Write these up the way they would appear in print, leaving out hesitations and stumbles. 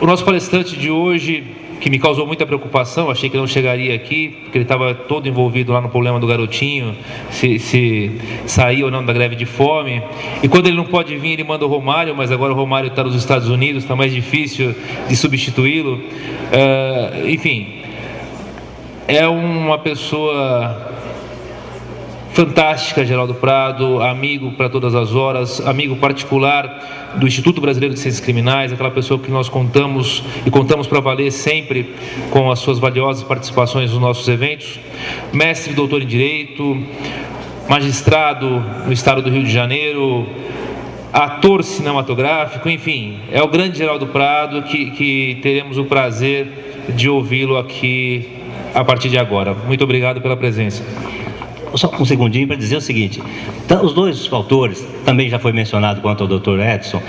O nosso palestrante de hoje, que me causou muita preocupação, achei que não chegaria aqui, porque ele estava todo envolvido lá no problema do garotinho, se sair ou não da greve de fome. E quando ele não pode vir, ele manda o Romário, mas agora o Romário está nos Estados Unidos, está mais difícil de substituí-lo. Enfim, é uma pessoa fantástica, Geraldo Prado, amigo para todas as horas, amigo particular do Instituto Brasileiro de Ciências Criminais, aquela pessoa que nós contamos para valer sempre com as suas valiosas participações nos nossos eventos, mestre e doutor em Direito, magistrado no estado do Rio de Janeiro, ator cinematográfico, enfim, é o grande Geraldo Prado que teremos o prazer de ouvi-lo aqui a partir de agora. Muito obrigado pela presença. Só um segundinho para dizer o seguinte: os dois autores, também já foi mencionado quanto ao Dr. Edson,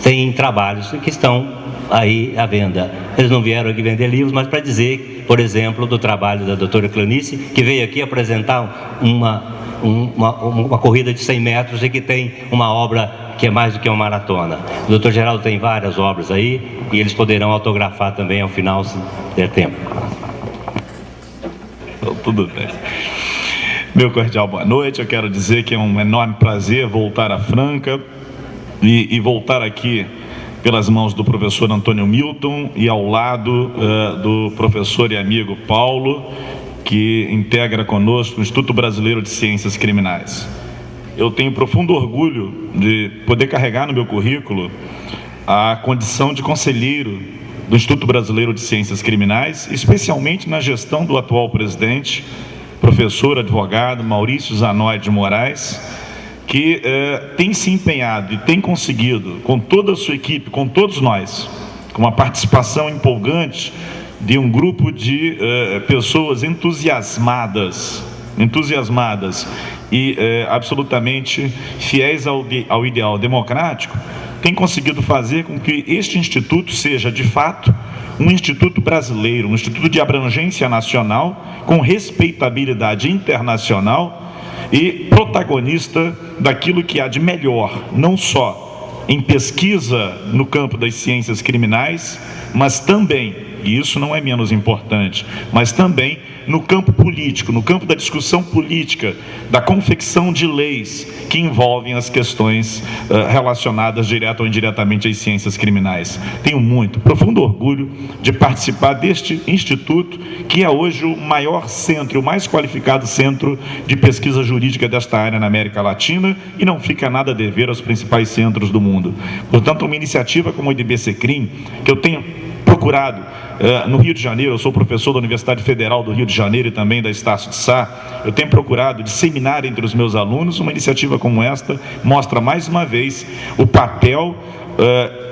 têm trabalhos que estão aí à venda. Eles não vieram aqui vender livros, mas para dizer, por exemplo, do trabalho da doutora Cleonice, que veio aqui apresentar uma corrida de 100 metros e que tem uma obra que é mais do que uma maratona. O Dr. Geraldo tem várias obras aí e eles poderão autografar também ao final, se der tempo. Tudo bem. Meu cordial boa noite. Eu quero dizer que é um enorme prazer voltar a Franca e voltar aqui pelas mãos do professor Antônio Milton e ao lado do professor e amigo Paulo, que integra conosco o Instituto Brasileiro de Ciências Criminais. Eu tenho profundo orgulho de poder carregar no meu currículo a condição de conselheiro do Instituto Brasileiro de Ciências Criminais, especialmente na gestão do atual presidente, professor, advogado Maurício Zanoi de Moraes, que tem se empenhado e tem conseguido, com toda a sua equipe, com todos nós, com uma participação empolgante de um grupo de pessoas entusiasmadas e absolutamente fiéis ao ideal democrático, tem conseguido fazer com que este instituto seja, de fato, um instituto brasileiro, um instituto de abrangência nacional, com respeitabilidade internacional e protagonista daquilo que há de melhor, não só em pesquisa no campo das ciências criminais, mas também, e isso não é menos importante, mas também no campo político, no campo da discussão política, da confecção de leis que envolvem as questões relacionadas direta ou indiretamente às ciências criminais. Tenho profundo orgulho de participar deste instituto, que é hoje o maior centro, o mais qualificado centro de pesquisa jurídica desta área na América Latina, e não fica nada a dever aos principais centros do mundo. Portanto, uma iniciativa como a IDBCCRIM, que eu tenho procurado no Rio de Janeiro, eu sou professor da Universidade Federal do Rio de Janeiro e também da Estácio de Sá, eu tenho procurado disseminar entre os meus alunos. Uma iniciativa como esta mostra mais uma vez o papel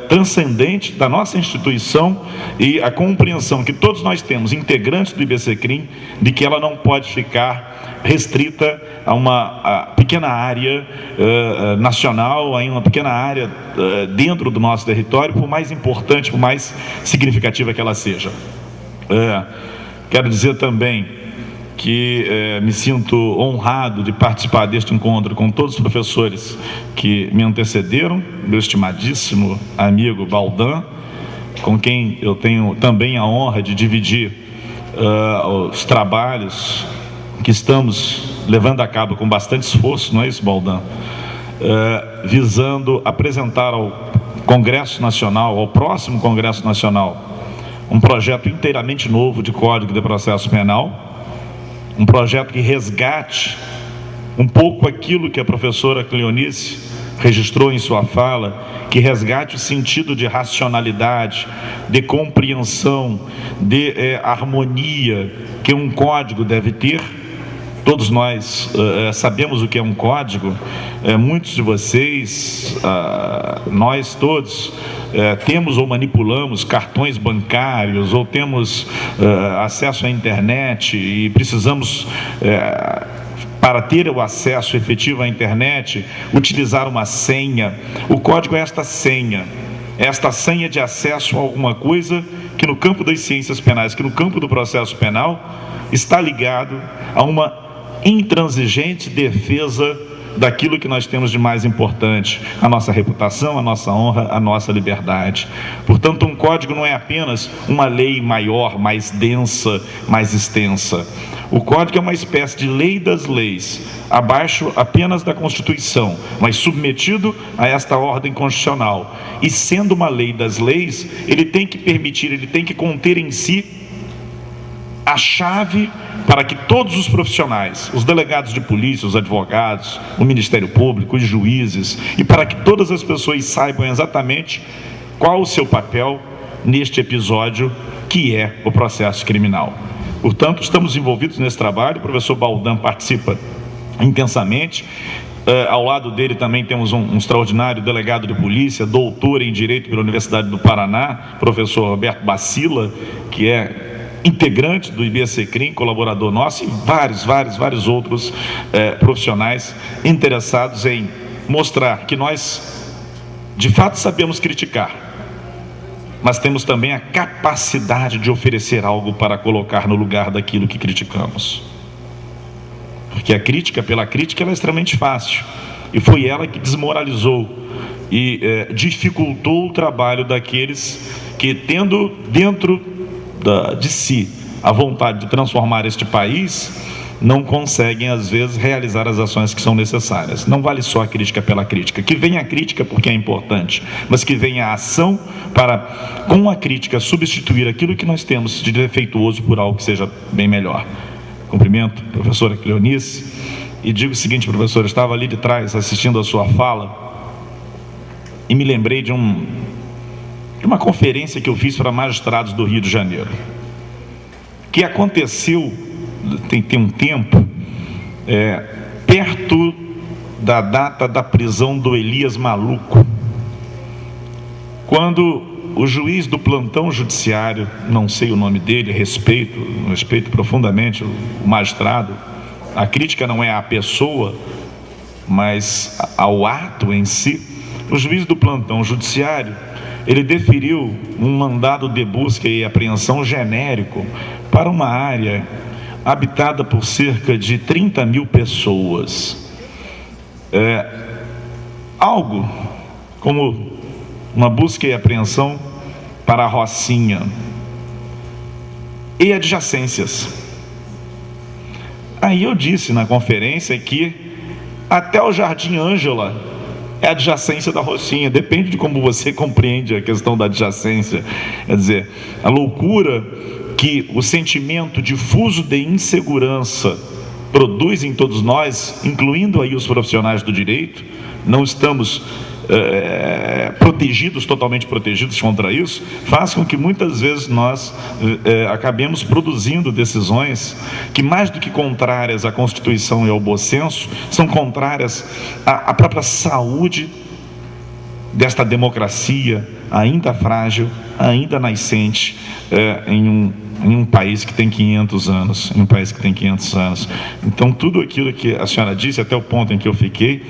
transcendente da nossa instituição e a compreensão que todos nós temos, integrantes do IBCCRIM, de que ela não pode ficar restrita a uma pequena área nacional, a uma pequena área dentro do nosso território, por mais importante, por mais significativa que ela seja. Quero dizer também que me sinto honrado de participar deste encontro com todos os professores que me antecederam, meu estimadíssimo amigo Baldan, com quem eu tenho também a honra de dividir os trabalhos que estamos levando a cabo com bastante esforço, não é isso, Baldan? Visando apresentar ao Congresso Nacional, ao próximo Congresso Nacional, um projeto inteiramente novo de Código de Processo Penal, um projeto que resgate um pouco aquilo que a professora Cleonice registrou em sua fala, que resgate o sentido de racionalidade, de compreensão, de harmonia que um código deve ter. Todos nós sabemos o que é um código, muitos de vocês, nós todos, temos ou manipulamos cartões bancários, ou temos acesso à internet e precisamos, para ter o acesso efetivo à internet, utilizar uma senha. O código é esta senha de acesso a alguma coisa que no campo das ciências penais, que no campo do processo penal, está ligado a uma intransigente defesa daquilo que nós temos de mais importante: a nossa reputação, a nossa honra, a nossa liberdade. Portanto, um código não é apenas uma lei maior, mais densa, mais extensa. O código é uma espécie de lei das leis, abaixo apenas da Constituição, mas submetido a esta ordem constitucional. E sendo uma lei das leis, ele tem que permitir, ele tem que conter em si a chave para que todos os profissionais, os delegados de polícia, os advogados, o Ministério Público, os juízes, e para que todas as pessoas saibam exatamente qual o seu papel neste episódio que é o processo criminal. Portanto, estamos envolvidos nesse trabalho. O professor Baldan participa intensamente. Ao lado dele também temos um extraordinário delegado de polícia, doutor em Direito pela Universidade do Paraná, professor Roberto Bacila, que é integrante do IBCCRIM, colaborador nosso, e vários outros profissionais interessados em mostrar que nós, de fato, sabemos criticar, mas temos também a capacidade de oferecer algo para colocar no lugar daquilo que criticamos. Porque a crítica pela crítica ela é extremamente fácil, e foi ela que desmoralizou e dificultou o trabalho daqueles que, tendo dentro de si a vontade de transformar este país, não conseguem às vezes realizar as ações que são necessárias. Não vale só a crítica pela crítica, que venha a crítica porque é importante, mas que venha a ação para, com a crítica, substituir aquilo que nós temos de defeituoso por algo que seja bem melhor. Cumprimento a professora Cleonice e digo o seguinte: professora, eu estava ali de trás assistindo a sua fala e me lembrei de uma conferência que eu fiz para magistrados do Rio de Janeiro, que aconteceu tem um tempo, perto da data da prisão do Elias Maluco, quando o juiz do plantão judiciário, não sei o nome dele, respeito profundamente o magistrado, a crítica não é à pessoa, mas ao ato em si. O juiz do plantão judiciário, ele deferiu um mandado de busca e apreensão genérico para uma área habitada por cerca de 30 mil pessoas. Algo como uma busca e apreensão para a Rocinha e adjacências. Aí eu disse na conferência que até o Jardim Ângela é adjacência da Rocinha, depende de como você compreende a questão da adjacência. Quer dizer, a loucura que o sentimento difuso de insegurança produz em todos nós, incluindo aí os profissionais do direito, não estamos totalmente protegidos contra isso, faz com que muitas vezes nós acabemos produzindo decisões que, mais do que contrárias à Constituição e ao bom senso, são contrárias à própria saúde desta democracia ainda frágil, ainda nascente, em um país que tem 500 anos, Então, tudo aquilo que a senhora disse, até o ponto em que eu fiquei,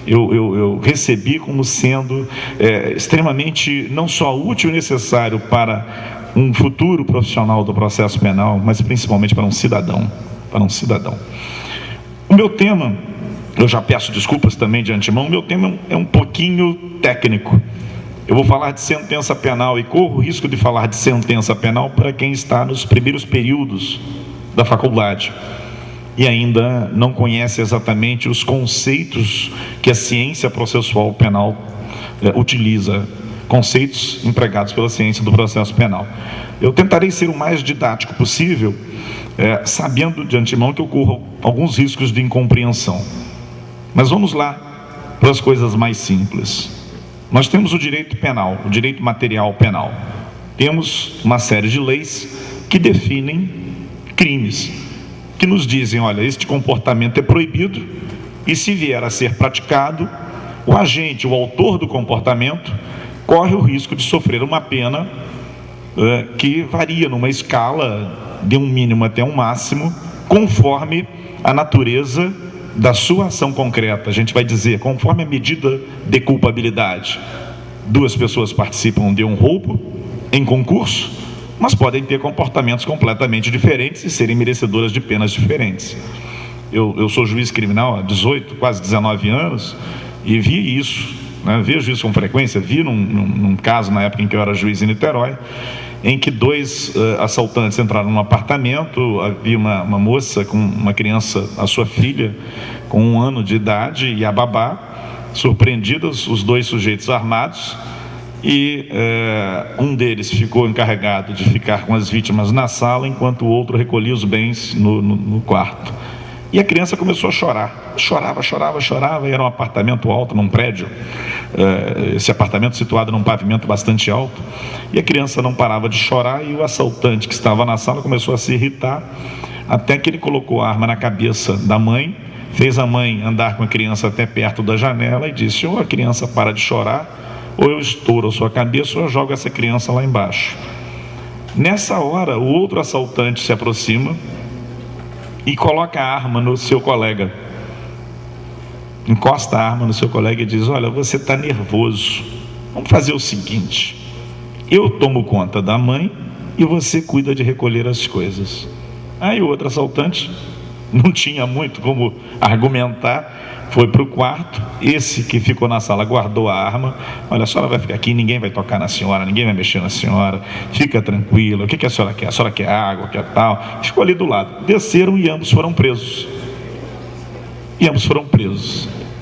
eu recebi como sendo extremamente, não só útil e necessário para um futuro profissional do processo penal, mas principalmente para um cidadão. O meu tema, eu já peço desculpas também de antemão, o meu tema é um pouquinho técnico. Eu vou falar de sentença penal e corro o risco de falar de sentença penal para quem está nos primeiros períodos da faculdade e ainda não conhece exatamente os conceitos que a ciência processual penal utiliza, conceitos empregados pela ciência do processo penal. Eu tentarei ser o mais didático possível, sabendo de antemão que eu corro alguns riscos de incompreensão. Mas vamos lá para as coisas mais simples. Nós temos o direito penal, o direito material penal. Temos uma série de leis que definem crimes, que nos dizem, olha, este comportamento é proibido e, se vier a ser praticado, o agente, o autor do comportamento, corre o risco de sofrer uma pena que varia numa escala de um mínimo até um máximo, conforme a natureza da sua ação concreta. A gente vai dizer, conforme a medida de culpabilidade. 2 pessoas participam de um roubo em concurso, mas podem ter comportamentos completamente diferentes e serem merecedoras de penas diferentes. eu sou juiz criminal há 18, quase 19 anos, e vi isso, né? Vejo isso com frequência. Vi num caso, na época em que eu era juiz em Niterói, em que dois assaltantes entraram num apartamento. Havia uma moça com uma criança, a sua filha, com 1 ano de idade, e a babá, surpreendidos, os dois sujeitos armados, e um deles ficou encarregado de ficar com as vítimas na sala, enquanto o outro recolhia os bens no quarto. E a criança começou a chorar, chorava, e era um apartamento alto, num prédio, esse apartamento situado num pavimento bastante alto, e a criança não parava de chorar, e o assaltante que estava na sala começou a se irritar, até que ele colocou a arma na cabeça da mãe, fez a mãe andar com a criança até perto da janela e disse: ou a criança para de chorar, ou eu estouro a sua cabeça, ou eu jogo essa criança lá embaixo. Nessa hora, o outro assaltante se aproxima e coloca a arma no seu colega, encosta a arma no seu colega e diz: olha, você está nervoso, vamos fazer o seguinte, eu tomo conta da mãe e você cuida de recolher as coisas. Aí o outro assaltante não tinha muito como argumentar, foi para o quarto. Esse que ficou na sala guardou a arma. Olha, a senhora vai ficar aqui, ninguém vai tocar na senhora, ninguém vai mexer na senhora, fica tranquila, o que a senhora quer? A senhora quer água, quer tal? Ficou ali do lado. Desceram e ambos foram presos.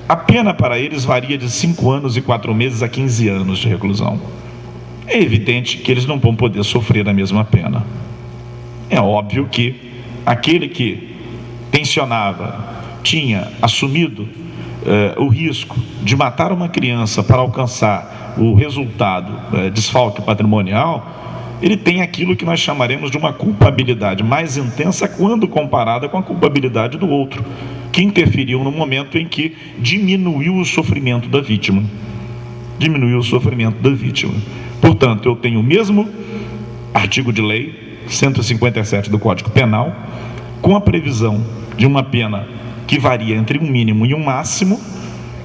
A pena para eles varia de 5 anos e 4 meses a 15 anos de reclusão. É evidente que eles não vão poder sofrer a mesma pena. É óbvio que aquele que tinha assumido o risco de matar uma criança para alcançar o resultado, desfalque patrimonial, ele tem aquilo que nós chamaremos de uma culpabilidade mais intensa quando comparada com a culpabilidade do outro, que interferiu no momento em que diminuiu o sofrimento da vítima. Portanto, eu tenho o mesmo artigo de lei, 157 do Código Penal, com a previsão de uma pena que varia entre um mínimo e um máximo,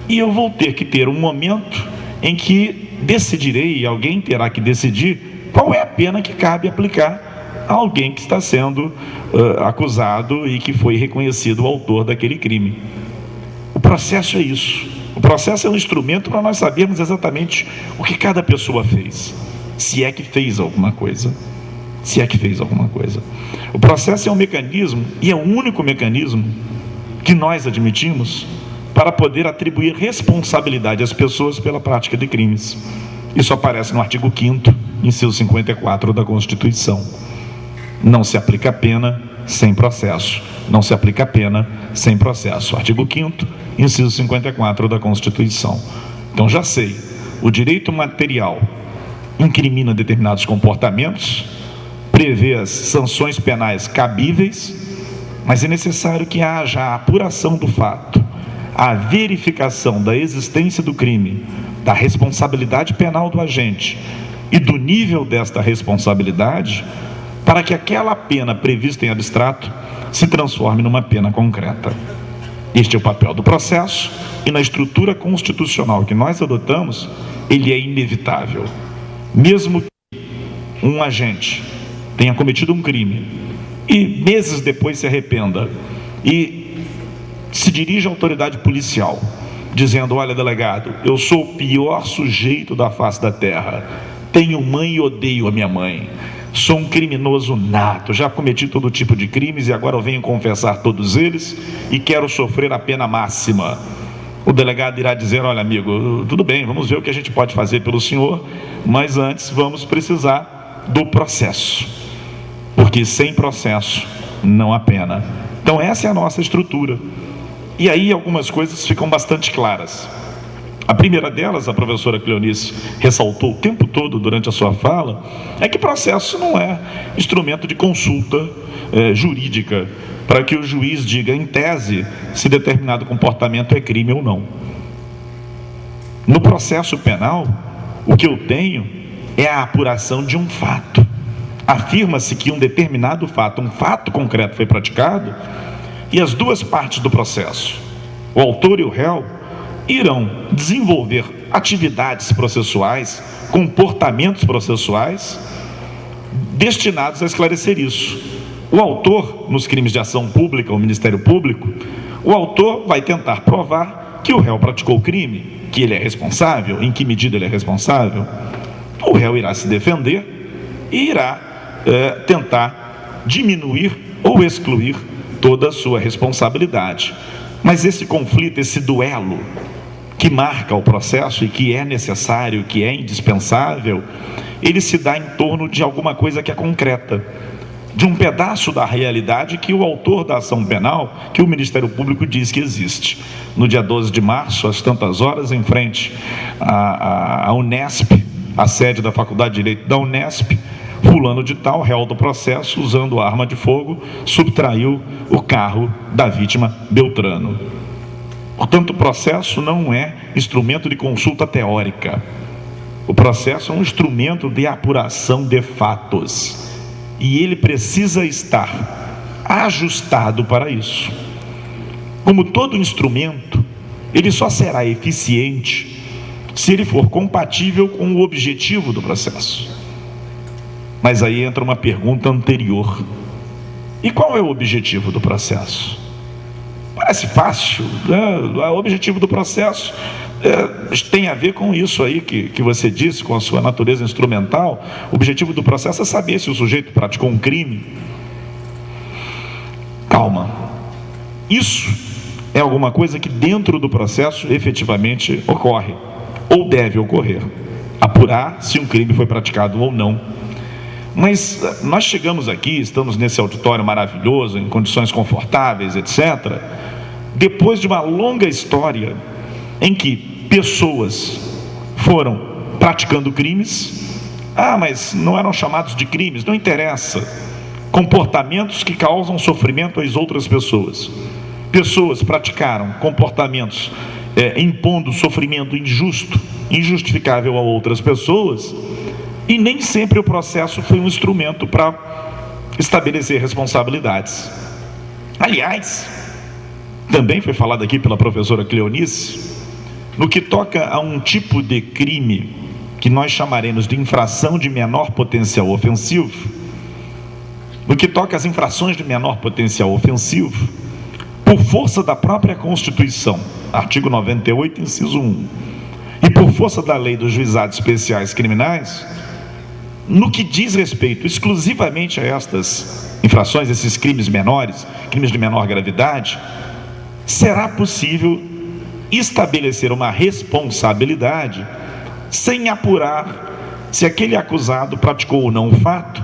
e eu vou ter que ter um momento em que decidirei, e alguém terá que decidir, qual é a pena que cabe aplicar a alguém que está sendo acusado e que foi reconhecido o autor daquele crime. O processo é isso. O processo é um instrumento para nós sabermos exatamente o que cada pessoa fez, se é que fez alguma coisa. O processo é um mecanismo, e é o único mecanismo que nós admitimos para poder atribuir responsabilidade às pessoas pela prática de crimes. Isso aparece no artigo 5º, inciso 54 da Constituição. Não se aplica pena sem processo. Artigo 5º, inciso 54 da Constituição. Então já sei, o direito material incrimina determinados comportamentos, prevê as sanções penais cabíveis, mas é necessário que haja a apuração do fato, a verificação da existência do crime, da responsabilidade penal do agente e do nível desta responsabilidade, para que aquela pena prevista em abstrato se transforme numa pena concreta. Este é o papel do processo, e na estrutura constitucional que nós adotamos, ele é inevitável. Mesmo que um agente tenha cometido um crime e meses depois se arrependa e se dirige à autoridade policial dizendo: olha, delegado, eu sou o pior sujeito da face da terra, tenho mãe e odeio a minha mãe, sou um criminoso nato, já cometi todo tipo de crimes e agora eu venho confessar todos eles e quero sofrer a pena máxima. O delegado irá dizer: olha, amigo, tudo bem, vamos ver o que a gente pode fazer pelo senhor, mas antes vamos precisar do processo, porque sem processo não há pena. Então essa é a nossa estrutura. E aí algumas coisas ficam bastante claras. A primeira delas, a professora Cleonice ressaltou o tempo todo durante a sua fala, é que processo não é instrumento de consulta jurídica para que o juiz diga, em tese, se determinado comportamento é crime ou não. No processo penal, o que eu tenho é a apuração de um fato. Afirma-se que um determinado fato, um fato concreto foi praticado, e as duas partes do processo, o autor e o réu, irão desenvolver atividades processuais, comportamentos processuais, destinados a esclarecer isso. O autor, nos crimes de ação pública, o Ministério Público, o autor vai tentar provar que o réu praticou o crime, que ele é responsável, em que medida ele é responsável. O réu irá se defender e irá tentar diminuir ou excluir toda a sua responsabilidade. Mas esse conflito, esse duelo que marca o processo e que é necessário, que é indispensável, ele se dá em torno de alguma coisa que é concreta, de um pedaço da realidade que o autor da ação penal, que o Ministério Público diz que existe. No dia 12 de março, às tantas horas, em frente à Unesp, a sede da Faculdade de Direito da Unesp, fulano de tal, réu do processo, usando arma de fogo, subtraiu o carro da vítima Beltrano. Portanto, o processo não é instrumento de consulta teórica. O processo é um instrumento de apuração de fatos. E ele precisa estar ajustado para isso. Como todo instrumento, ele só será eficiente se ele for compatível com o objetivo do processo. Mas aí entra uma pergunta anterior: e qual é o objetivo do processo? Parece fácil, né? O objetivo do processo tem a ver com isso aí que você disse, com a sua natureza instrumental. O objetivo do processo é saber se o sujeito praticou um crime. Calma, isso é alguma coisa que dentro do processo efetivamente ocorre, ou deve ocorrer, apurar se um crime foi praticado ou não. Mas nós chegamos aqui, estamos nesse auditório maravilhoso, em condições confortáveis, etc., depois de uma longa história em que pessoas foram praticando crimes. Mas não eram chamados de crimes, não interessa. Comportamentos que causam sofrimento às outras pessoas. Pessoas praticaram comportamentos impondo sofrimento injusto, injustificável a outras pessoas, e nem sempre o processo foi um instrumento para estabelecer responsabilidades. Aliás, também foi falado aqui pela professora Cleonice, no que toca a um tipo de crime que nós chamaremos de infração de menor potencial ofensivo, no que toca às infrações de menor potencial ofensivo, por força da própria Constituição, artigo 98, inciso 1, e por força da lei dos juizados especiais criminais, no que diz respeito exclusivamente a estas infrações, esses crimes menores, crimes de menor gravidade, será possível estabelecer uma responsabilidade sem apurar se aquele acusado praticou ou não o fato,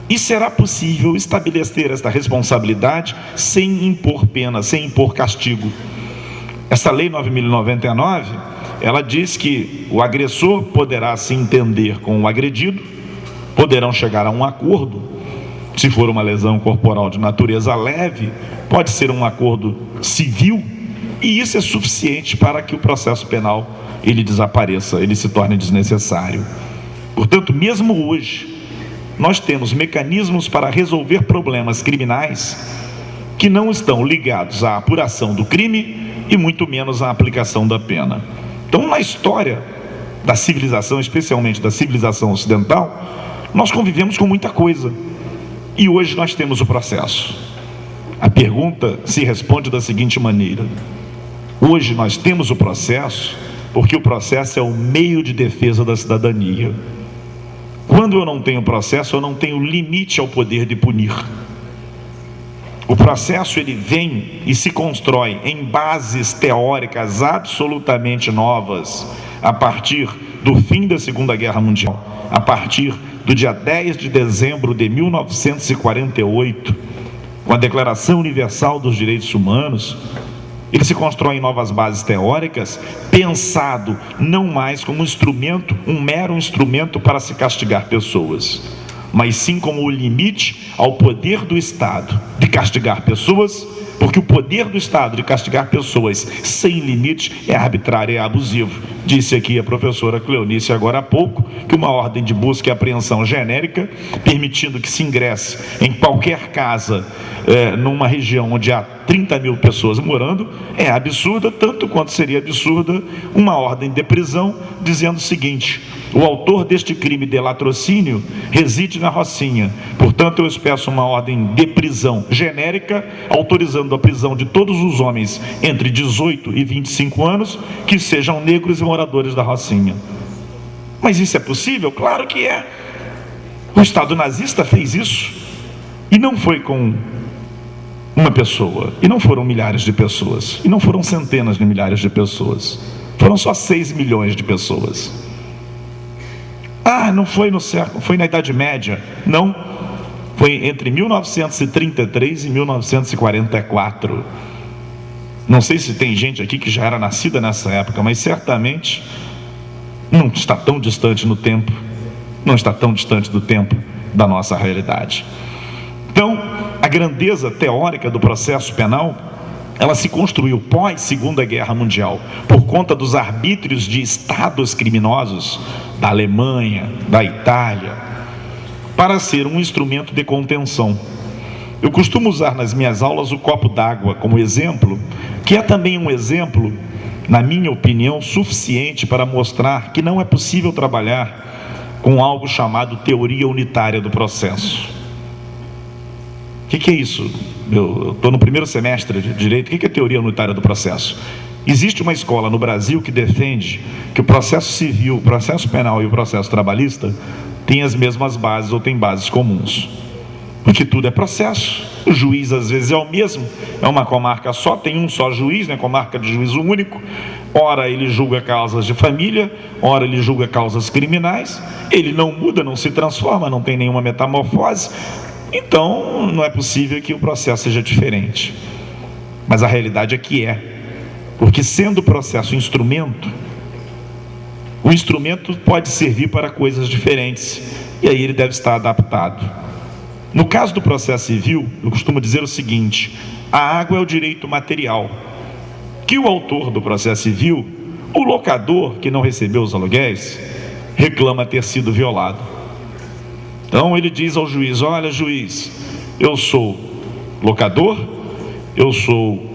e será possível estabelecer esta responsabilidade sem impor pena, sem impor castigo. Essa lei 9.099, ela diz que o agressor poderá se entender com o agredido, poderão chegar a um acordo. Se for uma lesão corporal de natureza leve, pode ser um acordo civil, e isso é suficiente para que o processo penal ele desapareça, ele se torne desnecessário. Portanto, mesmo hoje, nós temos mecanismos para resolver problemas criminais que não estão ligados à apuração do crime e muito menos à aplicação da pena. Então, na história da civilização, especialmente da civilização ocidental, nós convivemos com muita coisa. E hoje nós temos o processo. A pergunta se responde da seguinte maneira: hoje nós temos o processo porque o processo é o meio de defesa da cidadania. Quando eu não tenho processo, eu não tenho limite ao poder de punir. O processo ele vem e se constrói em bases teóricas absolutamente novas a partir do fim da Segunda Guerra Mundial, a partir do dia 10 de dezembro de 1948, com a Declaração Universal dos Direitos Humanos. Ele se constrói em novas bases teóricas, pensado não mais como instrumento, um mero instrumento para se castigar pessoas, mas sim como o limite ao poder do Estado de castigar pessoas, porque o poder do Estado de castigar pessoas sem limite é arbitrário, é abusivo. Disse aqui a professora Cleonice agora há pouco que uma ordem de busca e apreensão genérica, permitindo que se ingresse em qualquer casa numa região onde há 30 mil pessoas morando, é absurda, tanto quanto seria absurda uma ordem de prisão dizendo o seguinte: o autor deste crime de latrocínio reside na Rocinha, portanto eu peço uma ordem de prisão genérica, autorizando a prisão de todos os homens entre 18 e 25 anos que sejam negros e moradores da Rocinha. Mas isso é possível? Claro que é. O Estado nazista fez isso, e não foi com uma pessoa, e não foram milhares de pessoas, e não foram centenas de milhares de pessoas, foram só 6 milhões de pessoas. Não foi no século, foi na Idade Média. Não, foi entre 1933 e 1944. Não sei se tem gente aqui que já era nascida nessa época, mas certamente não está tão distante no tempo, não está tão distante do tempo da nossa realidade. Então, a grandeza teórica do processo penal, ela se construiu pós-Segunda Guerra Mundial, por conta dos arbítrios de estados criminosos da Alemanha, da Itália, para ser um instrumento de contenção. Eu costumo usar nas minhas aulas o copo d'água como exemplo, que é também um exemplo, na minha opinião, suficiente para mostrar que não é possível trabalhar com algo chamado teoria unitária do processo. O que é isso? Eu estou no primeiro semestre de Direito. O que é teoria unitária do processo? Existe uma escola no Brasil que defende que o processo civil, o processo penal e o processo trabalhista têm as mesmas bases ou têm bases comuns. Porque tudo é processo. O juiz às vezes é o mesmo, é uma comarca só, tem um só juiz, né? Comarca de juízo único. Ora ele julga causas de família, ora ele julga causas criminais. Ele não muda, não se transforma, não tem nenhuma metamorfose. Então não é possível que o processo seja diferente. Mas a realidade é que é. Porque sendo o processo instrumento, o instrumento pode servir para coisas diferentes, e aí ele deve estar adaptado. No caso do processo civil, eu costumo dizer o seguinte: a água é o direito material, que o autor do processo civil, o locador que não recebeu os aluguéis, reclama ter sido violado. Então ele diz ao juiz: olha, juiz, eu sou locador, eu sou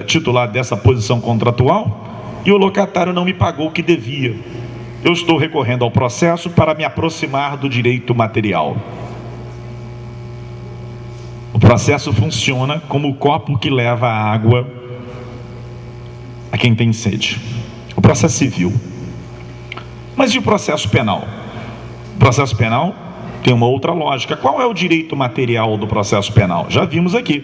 titular dessa posição contratual, e o locatário não me pagou o que devia. Eu estou recorrendo ao processo para me aproximar do direito material. O processo funciona como o copo que leva a água a quem tem sede. O processo civil. Mas e o processo penal? O processo penal tem uma outra lógica. Qual é o direito material do processo penal? Já vimos aqui.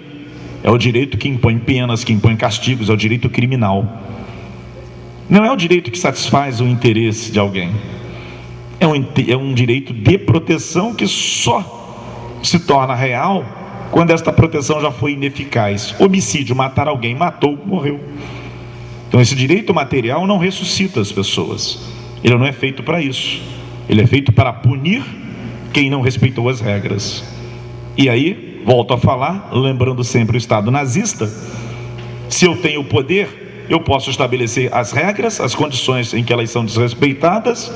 É o direito que impõe penas, que impõe castigos, é o direito criminal. Não é o direito que satisfaz o interesse de alguém. É um direito de proteção que só se torna real quando esta proteção já foi ineficaz. Homicídio, matar alguém, matou, morreu. Então esse direito material não ressuscita as pessoas. Ele não é feito para isso. Ele é feito para punir quem não respeitou as regras. E aí, volto a falar, lembrando sempre o Estado nazista: se eu tenho poder, eu posso estabelecer as regras, as condições em que elas são desrespeitadas,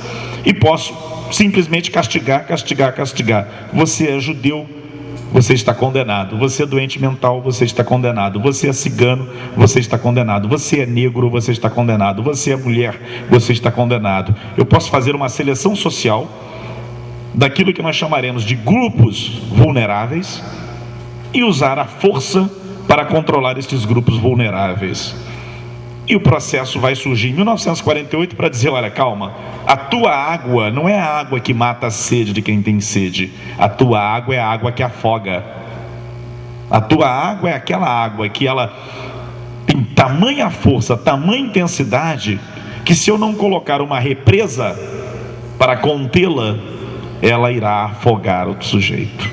e posso simplesmente castigar. Você é judeu, você está condenado. Você é doente mental, você está condenado. Você é cigano, você está condenado. Você é negro, você está condenado. Você é mulher, você está condenado. Eu posso fazer uma seleção social daquilo que nós chamaremos de grupos vulneráveis e usar a força para controlar estes grupos vulneráveis. E o processo vai surgir em 1948 para dizer: olha, calma, a tua água não é a água que mata a sede de quem tem sede. A tua água é a água que afoga. A tua água é aquela água que ela tem tamanha força, tamanha intensidade, que se eu não colocar uma represa para contê-la, ela irá afogar o sujeito.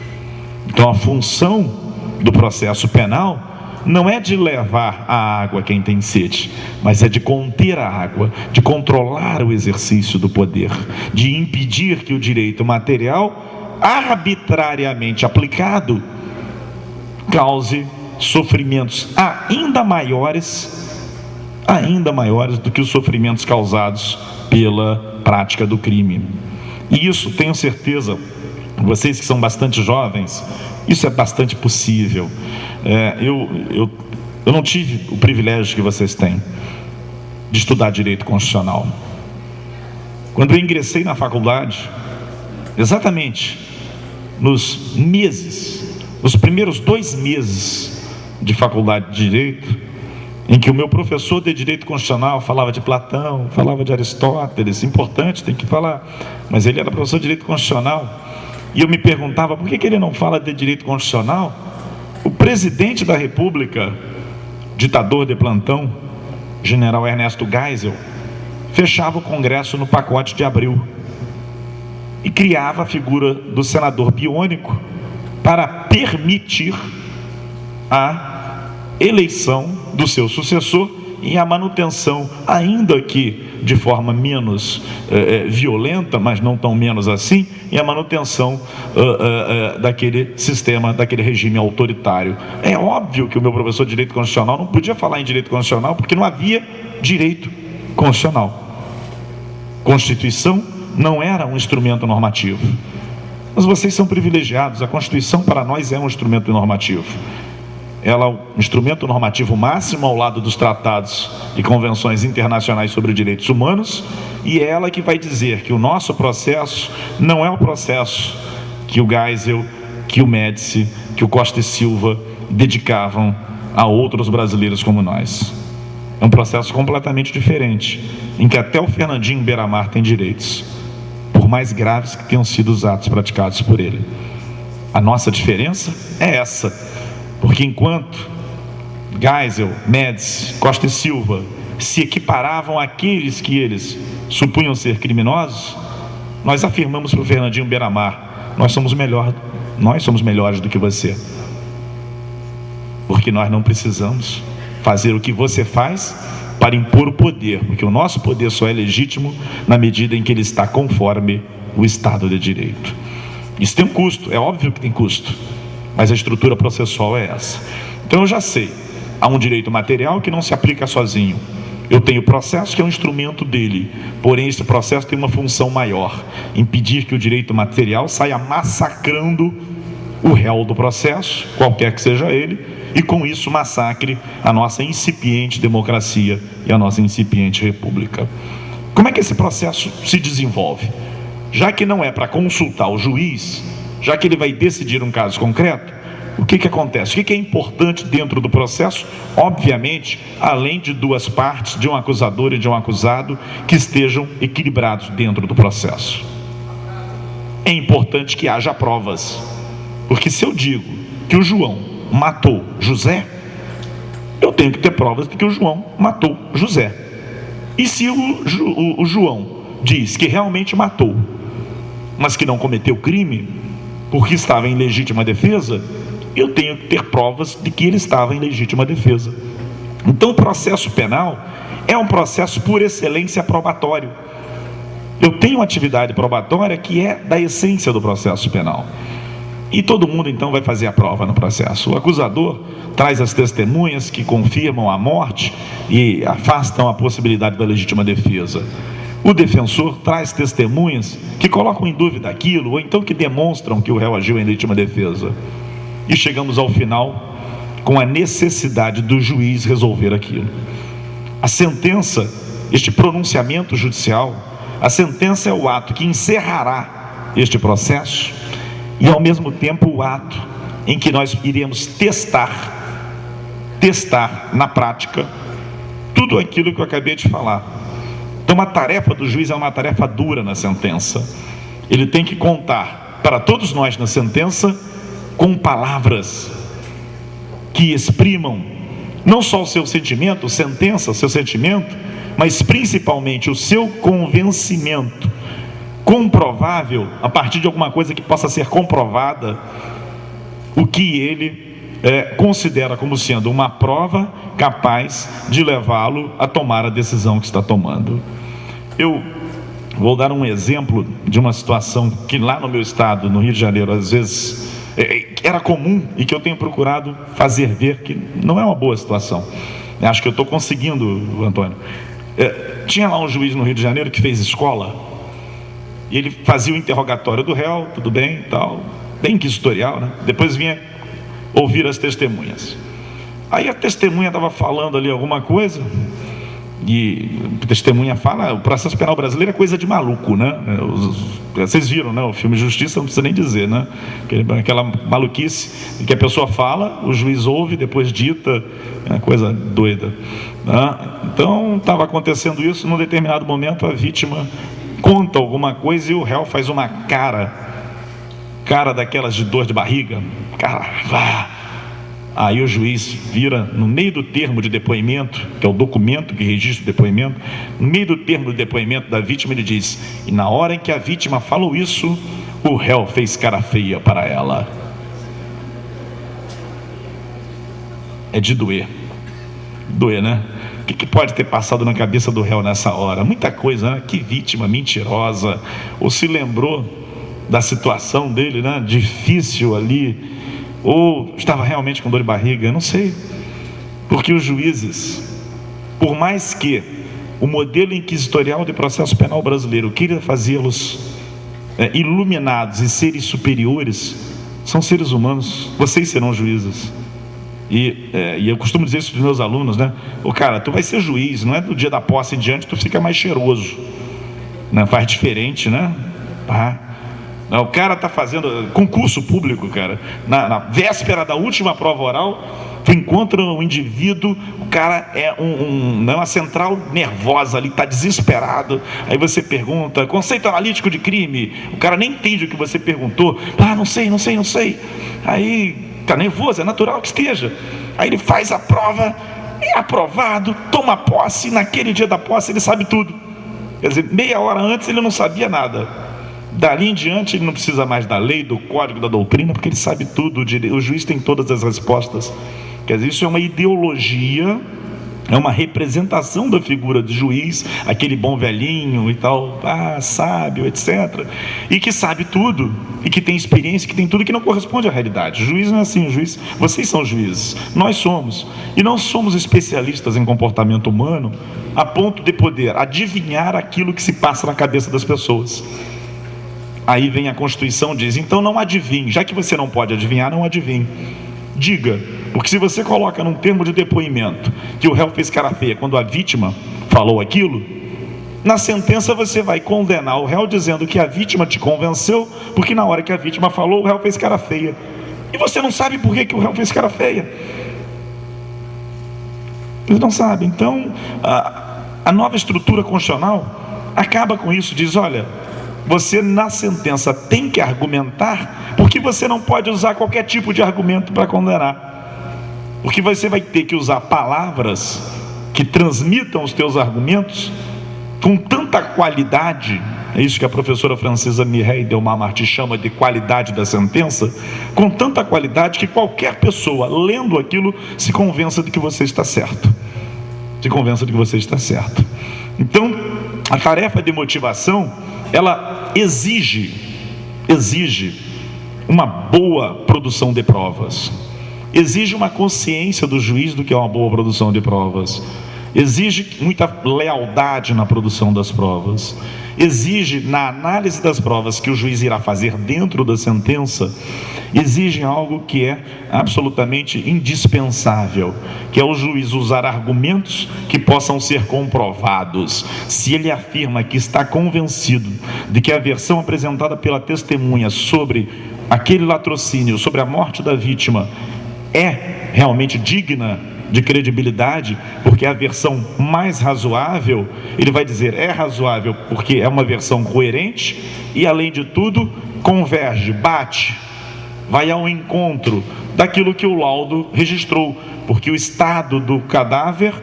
Então a função do processo penal não é de levar a água a quem tem sede, mas é de conter a água, de controlar o exercício do poder, de impedir que o direito material, arbitrariamente aplicado, cause sofrimentos ainda maiores ainda maiores do que os sofrimentos causados pela prática do crime. E isso, tenho certeza, vocês que são bastante jovens, isso é bastante possível. Eu não tive o privilégio que vocês têm de estudar direito constitucional. Quando eu ingressei na faculdade, exatamente nos primeiros 2 meses de faculdade de direito, em que o meu professor de direito constitucional falava de Platão, falava de Aristóteles, importante, tem que falar, mas ele era professor de direito constitucional, e eu me perguntava por que ele não fala de direito constitucional? O presidente da República, ditador de plantão, general Ernesto Geisel, fechava o Congresso no pacote de abril e criava a figura do senador biônico para permitir a eleição do seu sucessor e a manutenção, ainda que de forma menos violenta, mas não tão menos assim, e a manutenção daquele sistema, daquele regime autoritário. É óbvio que o meu professor de direito constitucional não podia falar em direito constitucional porque não havia direito constitucional. Constituição não era um instrumento normativo. Mas vocês são privilegiados, a Constituição para nós é um instrumento normativo. Ela é o instrumento normativo máximo ao lado dos tratados e convenções internacionais sobre direitos humanos, e é ela que vai dizer que o nosso processo não é o processo que o Geisel, que o Médici, que o Costa e Silva dedicavam a outros brasileiros como nós. É um processo completamente diferente, em que até o Fernandinho Beiramar tem direitos, por mais graves que tenham sido os atos praticados por ele. A nossa diferença é essa. Porque enquanto Geisel, Médici, Costa e Silva se equiparavam àqueles que eles supunham ser criminosos, nós afirmamos para o Fernandinho Beiramar: nós somos melhores do que você. Porque nós não precisamos fazer o que você faz para impor o poder, porque o nosso poder só é legítimo na medida em que ele está conforme o Estado de Direito. Isso tem um custo, é óbvio que tem custo, mas a estrutura processual é essa. Então eu já sei, há um direito material que não se aplica sozinho. Eu tenho o processo que é um instrumento dele, porém esse processo tem uma função maior: impedir que o direito material saia massacrando o réu do processo, qualquer que seja ele, e com isso massacre a nossa incipiente democracia e a nossa incipiente república. Como é que esse processo se desenvolve? Já que não é para consultar o juiz, já que ele vai decidir um caso concreto, o que acontece? O que é importante dentro do processo? Obviamente, além de 2 partes, de um acusador e de um acusado, que estejam equilibrados dentro do processo. É importante que haja provas, porque se eu digo que o João matou José, eu tenho que ter provas de que o João matou José. E se o João diz que realmente matou, mas que não cometeu crime, porque estava em legítima defesa, eu tenho que ter provas de que ele estava em legítima defesa. Então o processo penal é um processo por excelência probatório. Eu tenho uma atividade probatória que é da essência do processo penal. E todo mundo então vai fazer a prova no processo. O acusador traz as testemunhas que confirmam a morte e afastam a possibilidade da legítima defesa. O defensor traz testemunhas que colocam em dúvida aquilo, ou então que demonstram que o réu agiu em legítima defesa. E chegamos ao final com a necessidade do juiz resolver aquilo. A sentença, este pronunciamento judicial, a sentença é o ato que encerrará este processo e ao mesmo tempo o ato em que nós iremos testar na prática tudo aquilo que eu acabei de falar. Então a tarefa do juiz é uma tarefa dura na sentença. Ele tem que contar para todos nós na sentença com palavras que exprimam não só o seu sentimento, sentença, o seu sentimento, mas principalmente o seu convencimento, comprovável, a partir de alguma coisa que possa ser comprovada, o que ele considera como sendo uma prova capaz de levá-lo a tomar a decisão que está tomando. Eu vou dar um exemplo de uma situação que lá no meu estado, no Rio de Janeiro, às vezes era comum e que eu tenho procurado fazer ver que não é uma boa situação. Acho que eu estou conseguindo, Antônio. Tinha lá um juiz no Rio de Janeiro que fez escola, e ele fazia o interrogatório do réu, tudo bem e tal, bem inquisitorial, né? Depois vinha ouvir as testemunhas. Aí a testemunha estava falando ali alguma coisa, e a testemunha fala, o processo penal brasileiro é coisa de maluco, né? Vocês viram, né? O filme Justiça, não precisa nem dizer, né? Aquela maluquice que a pessoa fala, o juiz ouve, depois dita, é uma coisa doida, né? Então estava acontecendo isso. Num determinado momento a vítima conta alguma coisa e o réu faz uma cara daquelas de dor de barriga, cara. Aí o juiz vira, no meio do termo de depoimento, que é o documento que registra o depoimento, no meio do termo de depoimento da vítima, ele diz: e na hora em que a vítima falou isso, o réu fez cara feia para ela. É de doer, né? O que pode ter passado na cabeça do réu nessa hora? Muita coisa, né? Que vítima mentirosa, ou se lembrou da situação dele, né? Difícil ali, ou estava realmente com dor de barriga, eu não sei. Porque os juízes, por mais que o modelo inquisitorial de processo penal brasileiro queira fazê-los iluminados e seres superiores, são seres humanos. Vocês serão juízes. E eu costumo dizer isso para os meus alunos, né? Cara, tu vai ser juiz, não é do dia da posse em diante tu fica mais cheiroso, né? Faz diferente, né? O cara está fazendo concurso público, cara, na véspera da última prova oral, tu encontra um indivíduo, o cara é uma central nervosa ali, está desesperado. Aí você pergunta, conceito analítico de crime, o cara nem entende o que você perguntou. Não sei. Aí está nervoso, é natural que esteja. Aí ele faz a prova, é aprovado, toma posse, e naquele dia da posse ele sabe tudo. Quer dizer, meia hora antes ele não sabia nada. Dali em diante ele não precisa mais da lei, do código, da doutrina, porque ele sabe tudo, o juiz tem todas as respostas. Quer dizer, isso é uma ideologia, é uma representação da figura do juiz, aquele bom velhinho e tal, sábio, etc. E que sabe tudo, e que tem experiência, que tem tudo, que não corresponde à realidade. O juiz não é assim, vocês são juízes, nós somos, e não somos especialistas em comportamento humano a ponto de poder adivinhar aquilo que se passa na cabeça das pessoas. Aí vem a Constituição, diz, então não adivinhe, já que você não pode adivinhar, não adivinhe, diga, porque se você coloca num termo de depoimento que o réu fez cara feia quando a vítima falou aquilo, na sentença você vai condenar o réu dizendo que a vítima te convenceu, porque na hora que a vítima falou, o réu fez cara feia, e você não sabe por que o réu fez cara feia, você não sabe. Então a nova estrutura constitucional acaba com isso, diz, olha, você na sentença tem que argumentar, porque você não pode usar qualquer tipo de argumento para condenar, porque você vai ter que usar palavras que transmitam os teus argumentos com tanta qualidade, é isso que a professora francesa Mireille Delmas-Marty chama de qualidade da sentença, com tanta qualidade que qualquer pessoa lendo aquilo se convença de que você está certo, Então a tarefa de motivação, ela exige uma boa produção de provas, exige uma consciência do juiz do que é uma boa produção de provas, exige muita lealdade na produção das provas, exige na análise das provas que o juiz irá fazer dentro da sentença, exige algo que é absolutamente indispensável, que é o juiz usar argumentos que possam ser comprovados. Se ele afirma que está convencido de que a versão apresentada pela testemunha sobre aquele latrocínio, sobre a morte da vítima, é realmente digna de credibilidade, porque é a versão mais razoável, ele vai dizer, é razoável porque é uma versão coerente e, além de tudo, converge, bate, vai ao encontro daquilo que o laudo registrou, porque o estado do cadáver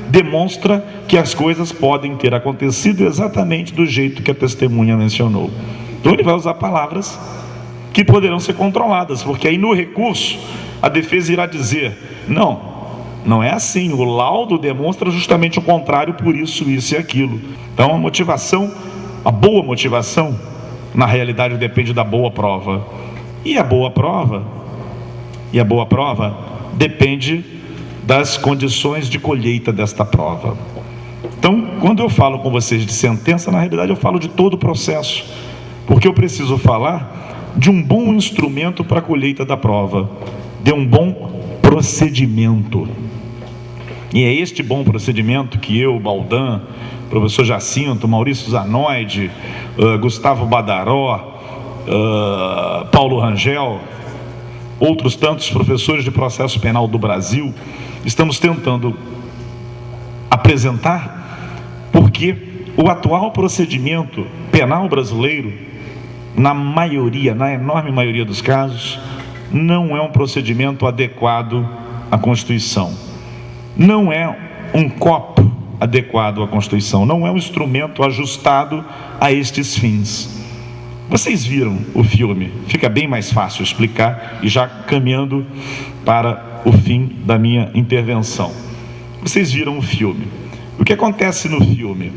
demonstra que as coisas podem ter acontecido exatamente do jeito que a testemunha mencionou. Então ele vai usar palavras que poderão ser controladas, porque aí no recurso a defesa irá dizer, não é assim, o laudo demonstra justamente o contrário, por isso e aquilo. Então a boa motivação, na realidade depende da boa prova. E a boa prova depende das condições de colheita desta prova. Então, quando eu falo com vocês de sentença, na realidade eu falo de todo o processo, porque eu preciso falar de um bom instrumento para a colheita da prova, de um bom procedimento. E é este bom procedimento que eu, Baldan, professor Jacinto, Maurício Zanoide, Gustavo Badaró, Paulo Rangel, outros tantos professores de processo penal do Brasil, estamos tentando apresentar, porque o atual procedimento penal brasileiro, na enorme maioria dos casos, não é um procedimento adequado à Constituição. Não é um copo adequado à Constituição, não é um instrumento ajustado a estes fins. Vocês viram o filme, fica bem mais fácil explicar, e já caminhando para o fim da minha intervenção. Vocês viram o filme. O que acontece no filme,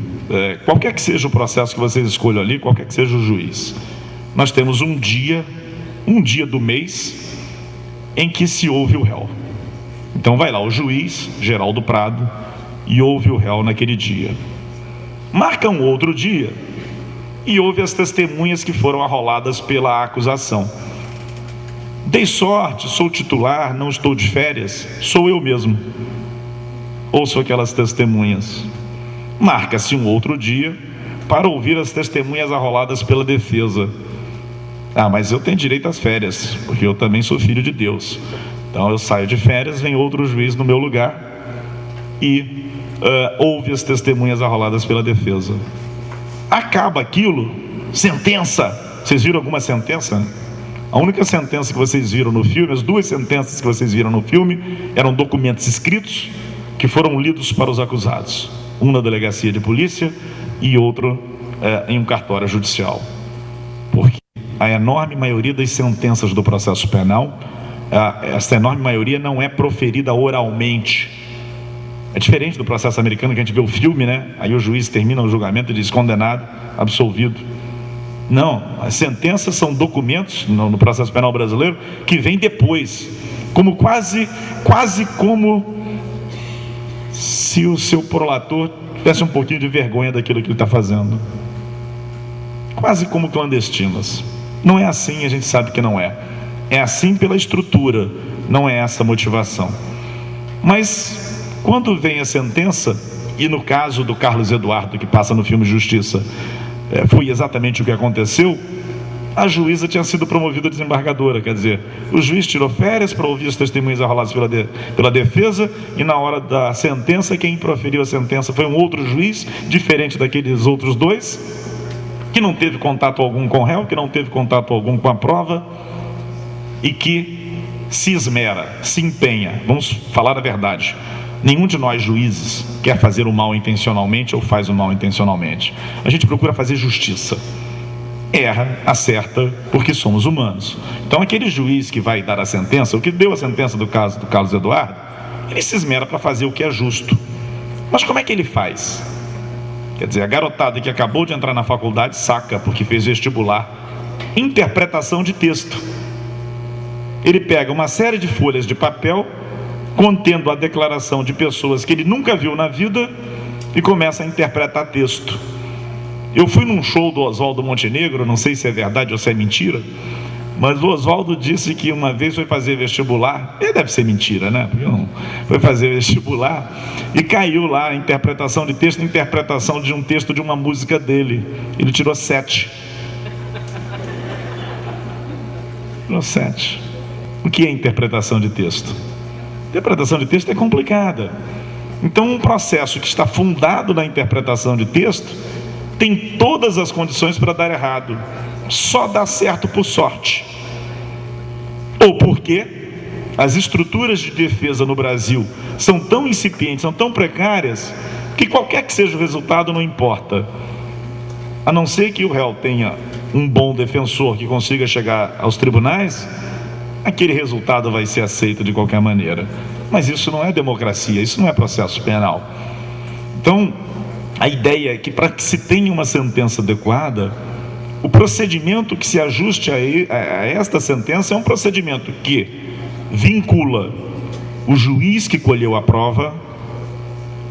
qualquer que seja o processo que vocês escolham ali, qualquer que seja o juiz, nós temos um dia do mês em que se ouve o réu. Então vai lá o juiz, Geraldo Prado, e ouve o réu naquele dia. Marca um outro dia e ouve as testemunhas que foram arroladas pela acusação. Dei sorte, sou titular, não estou de férias, sou eu mesmo. Ouço aquelas testemunhas. Marca-se um outro dia para ouvir as testemunhas arroladas pela defesa. Mas eu tenho direito às férias, porque eu também sou filho de Deus. Então eu saio de férias, vem outro juiz no meu lugar e ouve as testemunhas arroladas pela defesa. Acaba aquilo, sentença. Vocês viram alguma sentença? A única sentença que vocês viram no filme, as duas sentenças que vocês viram no filme, eram documentos escritos que foram lidos para os acusados. Um na delegacia de polícia e outro em um cartório judicial. Porque a enorme maioria das sentenças do processo penal, essa enorme maioria não é proferida oralmente. É diferente do processo americano, que a gente vê o filme, né? Aí o juiz termina o julgamento e diz condenado, absolvido. Não, as sentenças são documentos no processo penal brasileiro que vem depois, como quase como se o seu prolator tivesse um pouquinho de vergonha daquilo que ele está fazendo. Quase como clandestinas. Não é assim, a gente sabe que não é. É assim pela estrutura, não é essa a motivação. Mas quando vem a sentença, e no caso do Carlos Eduardo, que passa no filme Justiça, foi exatamente o que aconteceu, a juíza tinha sido promovida a desembargadora, quer dizer, o juiz tirou férias para ouvir as testemunhas arroladas pela defesa, e na hora da sentença, quem proferiu a sentença foi um outro juiz, diferente daqueles outros dois, que não teve contato algum com o réu, que não teve contato algum com a prova, e que se esmera, se empenha. Vamos falar a verdade. Nenhum de nós juízes quer fazer o mal intencionalmente ou faz o mal intencionalmente. A gente procura fazer justiça. Erra, acerta, porque somos humanos. Então aquele juiz que vai dar a sentença, o que deu a sentença do caso do Carlos Eduardo, ele se esmera para fazer o que é justo. Mas como é que ele faz? Quer dizer, a garotada que acabou de entrar na faculdade saca, porque fez vestibular, interpretação de texto. Ele pega uma série de folhas de papel contendo a declaração de pessoas que ele nunca viu na vida e começa a interpretar texto. Eu fui num show do Oswaldo Montenegro, não sei se é verdade ou se é mentira, mas o Oswaldo disse que uma vez foi fazer vestibular, deve ser mentira, né? Foi fazer vestibular e caiu lá a interpretação de texto, a interpretação de um texto de uma música dele. Ele tirou 7. Tirou 7. O que é interpretação de texto? Interpretação de texto é complicada. Então, um processo que está fundado na interpretação de texto tem todas as condições para dar errado. Só dá certo por sorte. Ou porque as estruturas de defesa no Brasil são tão incipientes, são tão precárias, que qualquer que seja o resultado não importa. A não ser que o réu tenha um bom defensor que consiga chegar aos tribunais, aquele resultado vai ser aceito de qualquer maneira. Mas isso não é democracia, isso não é processo penal. Então, a ideia é que para que se tenha uma sentença adequada, o procedimento que se ajuste a esta sentença é um procedimento que vincula o juiz que colheu a prova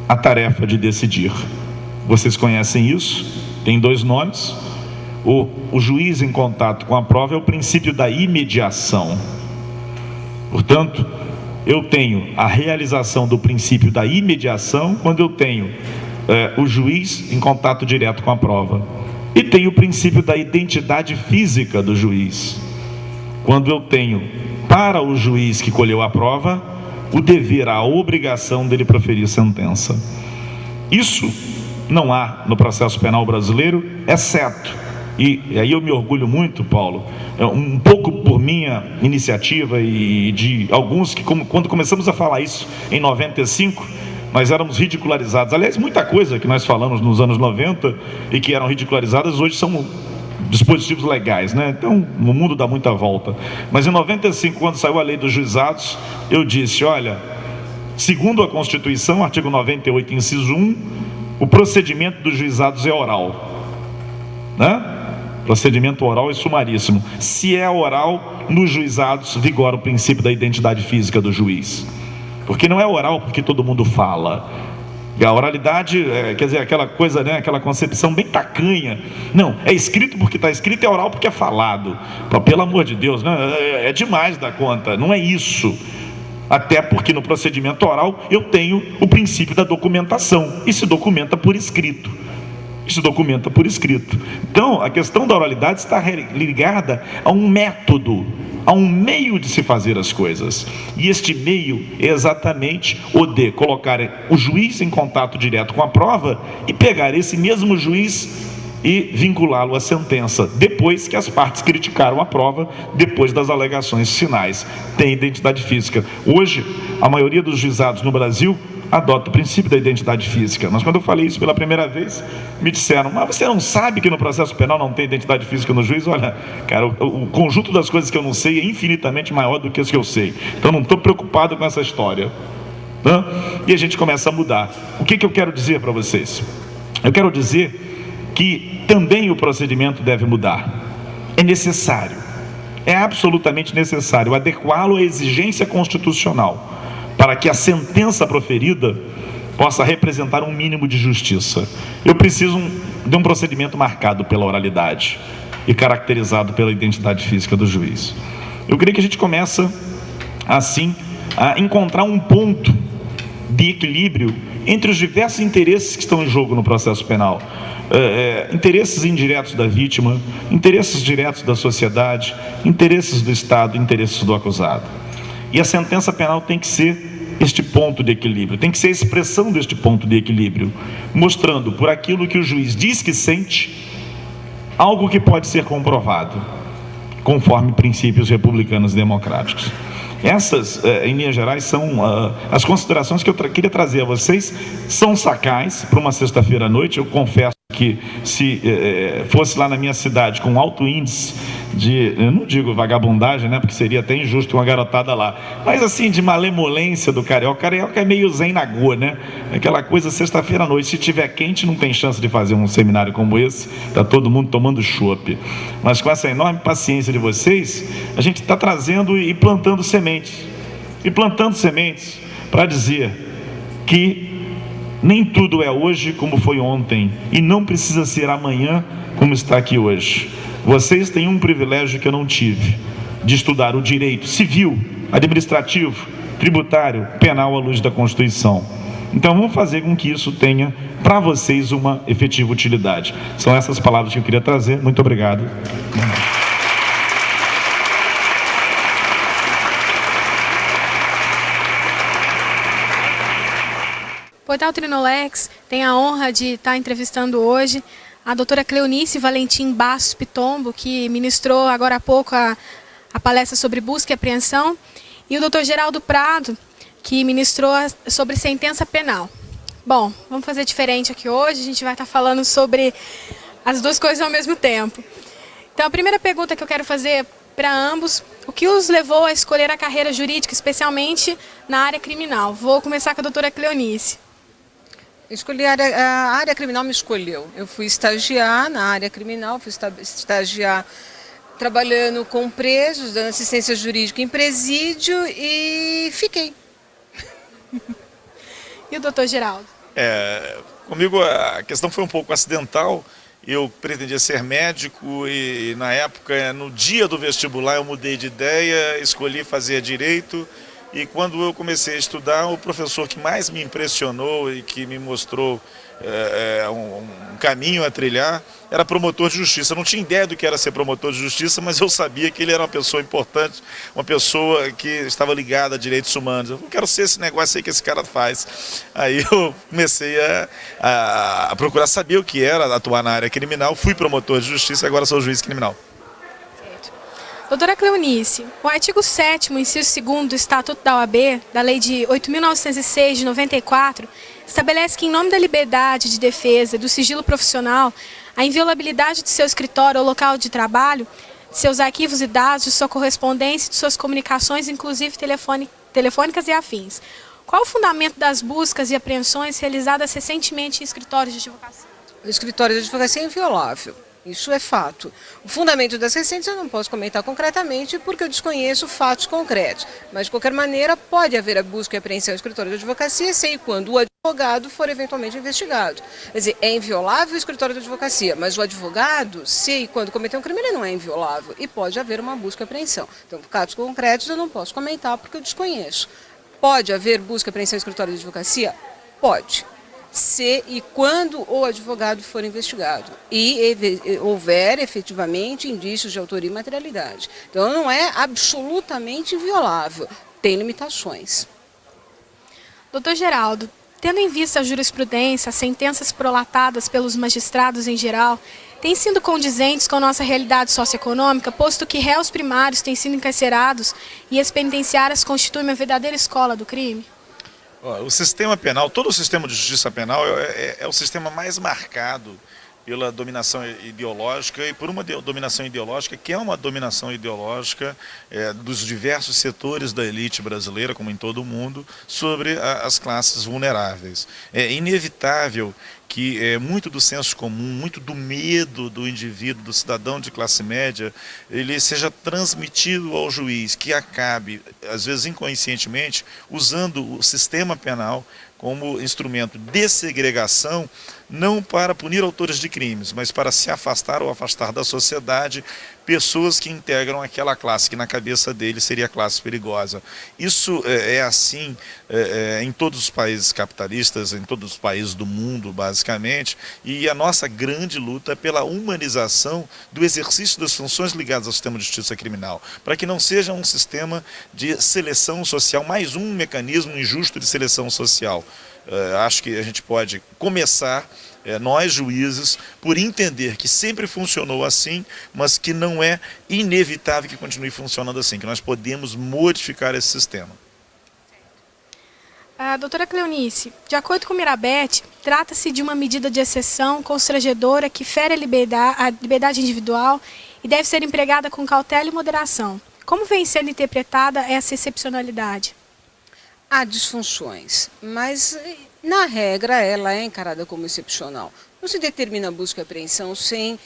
a tarefa de decidir. Vocês conhecem isso? Tem 2 nomes. O juiz em contato com a prova é o princípio da imediação. Portanto, eu tenho a realização do princípio da imediação quando eu tenho o juiz em contato direto com a prova. E tenho o princípio da identidade física do juiz, quando eu tenho para o juiz que colheu a prova o dever, a obrigação dele proferir sentença. Isso não há no processo penal brasileiro, exceto, e aí eu me orgulho muito, Paulo, um pouco por minha iniciativa e de alguns que, quando começamos a falar isso em 95, nós éramos ridicularizados. Aliás, muita coisa que nós falamos nos anos 90 e que eram ridicularizadas, hoje são dispositivos legais, né? Então, o mundo dá muita volta. Mas em 95, quando saiu a lei dos juizados, eu disse, olha, segundo a Constituição, artigo 98, inciso 1, o procedimento dos juizados é oral, né? Procedimento oral e sumaríssimo. Se é oral, nos juizados vigora o princípio da identidade física do juiz. Porque não é oral porque todo mundo fala. A oralidade, quer dizer, aquela coisa, né, aquela concepção bem tacanha. Não, é escrito porque está escrito, é oral porque é falado. Pelo amor de Deus, né? É demais da conta, não é isso. Até porque no procedimento oral eu tenho o princípio da documentação, e se documenta por escrito. Se documenta por escrito. Então, a questão da oralidade está ligada a um método, a um meio de se fazer as coisas. E este meio é exatamente o de colocar o juiz em contato direto com a prova e pegar esse mesmo juiz e vinculá-lo à sentença, depois que as partes criticaram a prova, depois das alegações finais. Tem identidade física. Hoje, a maioria dos juizados no Brasil adota o princípio da identidade física. Mas quando eu falei isso pela primeira vez, me disseram, mas você não sabe que no processo penal não tem identidade física no juiz? Olha, cara, o conjunto das coisas que eu não sei é infinitamente maior do que as que eu sei. Então não estou preocupado com essa história, né? E a gente começa a mudar. O que eu quero dizer para vocês? Eu quero dizer que também o procedimento deve mudar. É necessário, é absolutamente necessário adequá-lo à exigência constitucional, para que a sentença proferida possa representar um mínimo de justiça. Eu preciso de um procedimento marcado pela oralidade e caracterizado pela identidade física do juiz. Eu creio que a gente começa, assim, a encontrar um ponto de equilíbrio entre os diversos interesses que estão em jogo no processo penal. Interesses indiretos da vítima, interesses diretos da sociedade, interesses do Estado, interesses do acusado. E a sentença penal tem que ser este ponto de equilíbrio, tem que ser a expressão deste ponto de equilíbrio, mostrando por aquilo que o juiz diz que sente, algo que pode ser comprovado, conforme princípios republicanos e democráticos. Essas, em linhas gerais, são as considerações que eu queria trazer a vocês. São sacais para uma sexta-feira à noite. Eu confesso que se fosse lá na minha cidade com alto índice de, eu não digo vagabundagem, né, porque seria até injusto uma garotada lá, mas assim, de malemolência do carioca. O carioca é meio zen na goa, né? Aquela coisa, sexta-feira à noite, se tiver quente, não tem chance de fazer um seminário como esse, está todo mundo tomando chopp. Mas com essa enorme paciência de vocês, a gente está trazendo e plantando sementes, para dizer que nem tudo é hoje como foi ontem, e não precisa ser amanhã como está aqui hoje. Vocês têm um privilégio que eu não tive, de estudar o direito civil, administrativo, tributário, penal à luz da Constituição. Então vamos fazer com que isso tenha para vocês uma efetiva utilidade. São essas palavras que eu queria trazer. Muito obrigado. Portal Trinolex tem a honra de estar entrevistando hoje a doutora Cleonice Valentim Bastos Pitombo, que ministrou agora há pouco a palestra sobre busca e apreensão, e o doutor Geraldo Prado, que ministrou sobre sentença penal. Bom, vamos fazer diferente aqui hoje, a gente vai estar falando sobre as duas coisas ao mesmo tempo. Então, a primeira pergunta que eu quero fazer para ambos, o que os levou a escolher a carreira jurídica, especialmente na área criminal? Vou começar com a doutora Cleonice. A área criminal me escolheu. Eu fui estagiar na área criminal, fui estagiar trabalhando com presos, dando assistência jurídica em presídio e fiquei. E o doutor Geraldo? Comigo a questão foi um pouco acidental. Eu pretendia ser médico e na época, no dia do vestibular, eu mudei de ideia, escolhi fazer direito. E quando eu comecei a estudar, o professor que mais me impressionou e que me mostrou um caminho a trilhar era promotor de justiça. Eu não tinha ideia do que era ser promotor de justiça, mas eu sabia que ele era uma pessoa importante, uma pessoa que estava ligada a direitos humanos. Eu quero ser esse negócio aí que esse cara faz. Aí eu comecei a procurar saber o que era atuar na área criminal, fui promotor de justiça e agora sou juiz criminal. Doutora Cleonice, o artigo 7º, inciso 2º do Estatuto da OAB, da Lei de 8.906 de 94, estabelece que, em nome da liberdade de defesa, do sigilo profissional, a inviolabilidade de seu escritório ou local de trabalho, de seus arquivos e dados, de sua correspondência, de suas comunicações, inclusive telefônicas e afins. Qual o fundamento das buscas e apreensões realizadas recentemente em escritórios de advocacia? O escritório de advocacia é inviolável. Isso é fato. O fundamento das recentes eu não posso comentar concretamente porque eu desconheço fatos concretos. Mas, de qualquer maneira, pode haver a busca e apreensão do escritório de advocacia se e quando o advogado for eventualmente investigado. Quer dizer, é inviolável o escritório de advocacia, mas o advogado, se e quando cometer um crime, ele não é inviolável e pode haver uma busca e apreensão. Então, casos concretos eu não posso comentar porque eu desconheço. Pode haver busca e apreensão do escritório de advocacia? Pode. Se e quando o advogado for investigado e houver efetivamente indícios de autoria e materialidade. Então não é absolutamente inviolável, tem limitações. Doutor Geraldo, tendo em vista a jurisprudência, as sentenças prolatadas pelos magistrados em geral, têm sido condizentes com a nossa realidade socioeconômica, posto que réus primários têm sido encarcerados e as penitenciárias constituem uma verdadeira escola do crime? O sistema penal, todo o sistema de justiça penal é o sistema mais marcado pela dominação ideológica e por uma dominação ideológica que é uma dominação ideológica dos diversos setores da elite brasileira, como em todo o mundo, sobre as classes vulneráveis. É inevitável que muito do senso comum, muito do medo do indivíduo, do cidadão de classe média, ele seja transmitido ao juiz, que acabe, às vezes inconscientemente, usando o sistema penal como instrumento de segregação, não para punir autores de crimes, mas para se afastar ou afastar da sociedade pessoas que integram aquela classe, que na cabeça dele seria a classe perigosa. Isso é assim em todos os países capitalistas, em todos os países do mundo, basicamente, e a nossa grande luta é pela humanização do exercício das funções ligadas ao sistema de justiça criminal, para que não seja um sistema de seleção social, mais um mecanismo injusto de seleção social. Acho que a gente pode começar, nós juízes, por entender que sempre funcionou assim, mas que não é inevitável que continue funcionando assim, que nós podemos modificar esse sistema. Doutora Cleonice, de acordo com Mirabete, trata-se de uma medida de exceção constrangedora que fere a liberdade individual e deve ser empregada com cautela e moderação. Como vem sendo interpretada essa excepcionalidade? Há disfunções, mas na regra ela é encarada como excepcional. Não se determina a busca e apreensão sem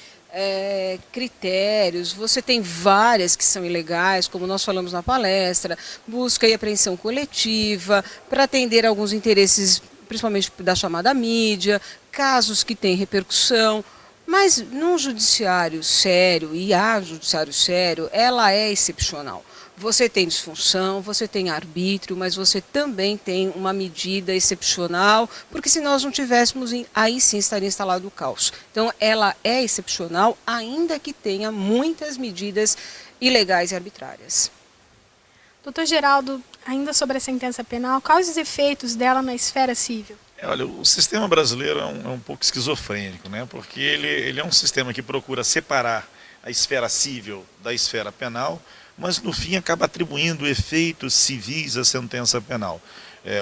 critérios. Você tem várias que são ilegais, como nós falamos na palestra, busca e apreensão coletiva, para atender alguns interesses, principalmente da chamada mídia, casos que têm repercussão. Mas num judiciário sério, e há judiciário sério, ela é excepcional. Você tem disfunção, você tem arbítrio, mas você também tem uma medida excepcional, porque se nós não tivéssemos, aí sim estaria instalado o caos. Então, ela é excepcional, ainda que tenha muitas medidas ilegais e arbitrárias. Doutor Geraldo, ainda sobre a sentença penal, quais os efeitos dela na esfera civil? Olha, o sistema brasileiro é um pouco esquizofrênico, né? Porque ele é um sistema que procura separar a esfera civil da esfera penal, mas no fim acaba atribuindo efeitos civis à sentença penal.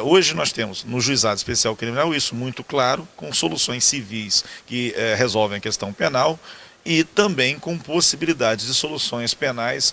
Hoje nós temos no Juizado Especial Criminal isso muito claro, com soluções civis que resolvem a questão penal e também com possibilidades de soluções penais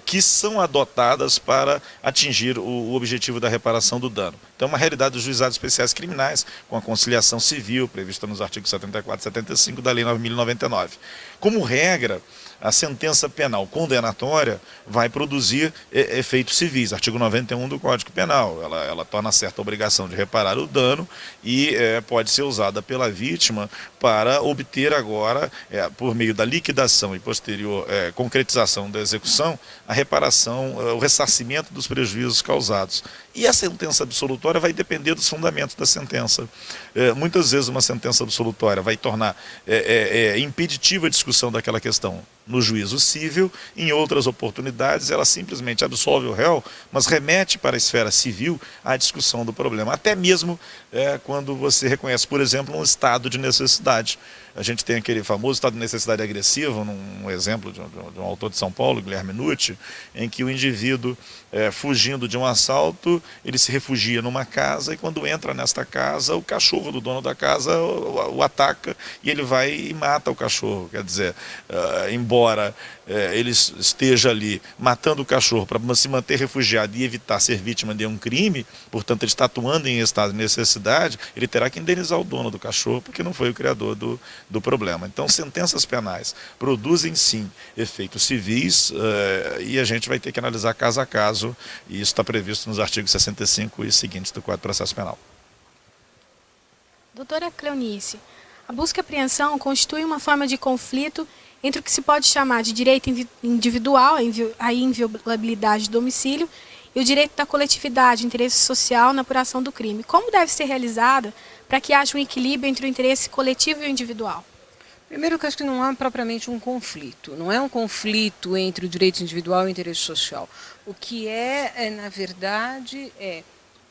que são adotadas para atingir o objetivo da reparação do dano. Então, uma realidade dos Juizados Especiais Criminais, com a conciliação civil prevista nos artigos 74 e 75 da Lei 9.099. Como regra, a sentença penal condenatória vai produzir efeitos civis, artigo 91 do Código Penal. Ela torna certa a obrigação de reparar o dano e pode ser usada pela vítima para obter agora, por meio da liquidação e posterior concretização da execução, a reparação, o ressarcimento dos prejuízos causados. E a sentença absolutória vai depender dos fundamentos da sentença. Muitas vezes uma sentença absolutória vai tornar impeditiva a discussão daquela questão no juízo cível, em outras oportunidades ela simplesmente absolve o réu, mas remete para a esfera civil a discussão do problema, até mesmo quando você reconhece, por exemplo, um estado de necessidade. A gente tem aquele famoso estado de necessidade agressiva, um exemplo de um autor de São Paulo, Guilherme Nucci, em que o indivíduo, fugindo de um assalto, ele se refugia numa casa e quando entra nesta casa, o cachorro do dono da casa o ataca e ele vai e mata o cachorro. Quer dizer, embora ele esteja ali matando o cachorro para se manter refugiado e evitar ser vítima de um crime, portanto ele está atuando em estado de necessidade, ele terá que indenizar o dono do cachorro porque não foi o criador do problema. Então, sentenças penais produzem sim efeitos civis e a gente vai ter que analisar caso a caso, e isso está previsto nos artigos 65 e seguintes do Código de Processo Penal. Doutora Cleonice, a busca e apreensão constitui uma forma de conflito entre o que se pode chamar de direito individual, a inviolabilidade do domicílio, e o direito da coletividade, interesse social na apuração do crime. Como deve ser realizada para que haja um equilíbrio entre o interesse coletivo e o individual? Primeiro, que eu acho que não há propriamente um conflito. Não é um conflito entre o direito individual e o interesse social. O que na verdade,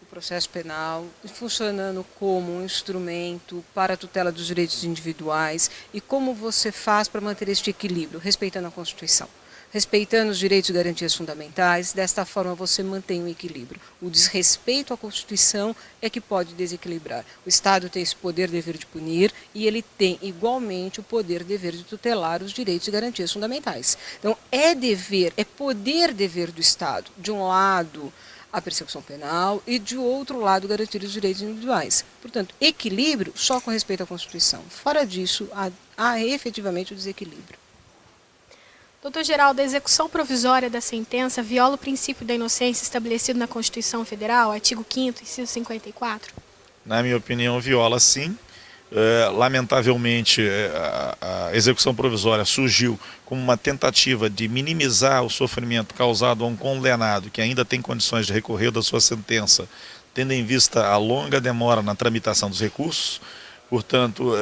o processo penal funcionando como um instrumento para a tutela dos direitos individuais e como você faz para manter este equilíbrio, respeitando a Constituição, respeitando os direitos e garantias fundamentais. Desta forma você mantém um equilíbrio. O desrespeito à Constituição é que pode desequilibrar. O Estado tem esse poder-dever de punir e ele tem igualmente o poder-dever de tutelar os direitos e garantias fundamentais. Então é poder-dever do Estado, de um lado a persecução penal e de outro lado garantir os direitos individuais. Portanto, equilíbrio só com respeito à Constituição. Fora disso, há efetivamente o desequilíbrio. Doutor Geraldo, a execução provisória da sentença viola o princípio da inocência estabelecido na Constituição Federal, artigo 5º, inciso 54? Na minha opinião, viola sim. Lamentavelmente, a execução provisória surgiu como uma tentativa de minimizar o sofrimento causado a um condenado que ainda tem condições de recorrer da sua sentença, tendo em vista a longa demora na tramitação dos recursos. Portanto,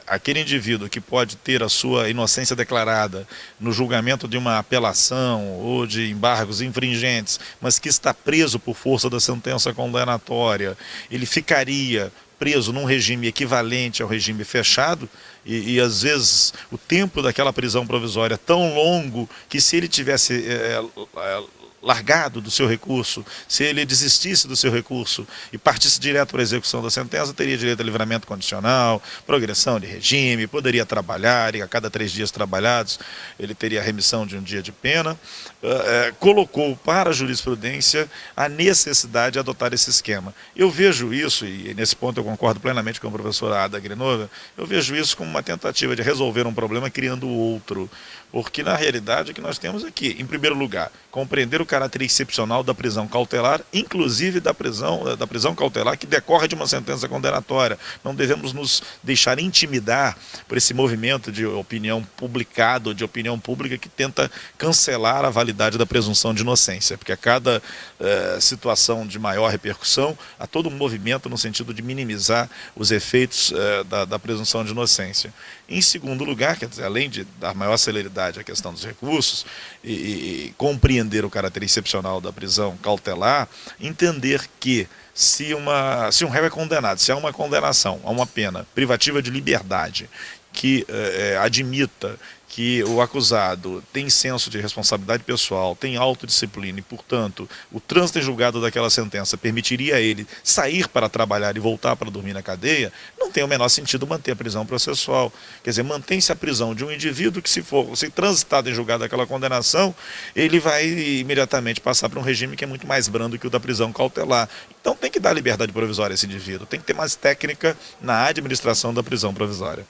aquele indivíduo que pode ter a sua inocência declarada no julgamento de uma apelação ou de embargos infringentes, mas que está preso por força da sentença condenatória, ele ficaria preso num regime equivalente ao regime fechado e às vezes o tempo daquela prisão provisória é tão longo que se ele tivesse largado do seu recurso, se ele desistisse do seu recurso e partisse direto para a execução da sentença, teria direito a livramento condicional, progressão de regime, poderia trabalhar e a cada 3 dias trabalhados ele teria remissão de um dia de pena. Colocou para a jurisprudência a necessidade de adotar esse esquema. Eu vejo isso, e nesse ponto eu concordo plenamente com a professora Ada Grenova, eu vejo isso como uma tentativa de resolver um problema criando outro, porque na realidade o que nós temos aqui, em primeiro lugar, compreender o caráter excepcional da prisão cautelar, inclusive da prisão cautelar que decorre de uma sentença condenatória. Não devemos nos deixar intimidar por esse movimento de opinião publicado, de opinião pública que tenta cancelar a validade da presunção de inocência, porque a cada situação de maior repercussão, há todo um movimento no sentido de minimizar os efeitos da presunção de inocência. Em segundo lugar, quer dizer, além de dar maior celeridade à questão dos recursos e compreender o caráter excepcional da prisão cautelar, entender que se um réu é condenado, se há uma condenação a uma pena privativa de liberdade que admita que o acusado tem senso de responsabilidade pessoal, tem autodisciplina e, portanto, o trânsito em julgado daquela sentença permitiria a ele sair para trabalhar e voltar para dormir na cadeia, não tem o menor sentido manter a prisão processual. Quer dizer, mantém-se a prisão de um indivíduo que, se transitado em julgado daquela condenação, ele vai imediatamente passar para um regime que é muito mais brando que o da prisão cautelar. Então tem que dar liberdade provisória a esse indivíduo, tem que ter mais técnica na administração da prisão provisória.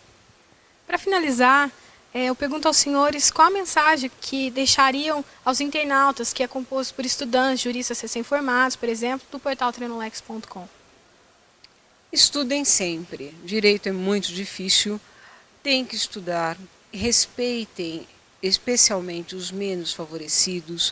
Para finalizar, Eu pergunto aos senhores qual a mensagem que deixariam aos internautas, que é composto por estudantes, juristas recém-formados, por exemplo, do portal trinolex.com. Estudem sempre. Direito é muito difícil, tem que estudar. Respeitem especialmente os menos favorecidos.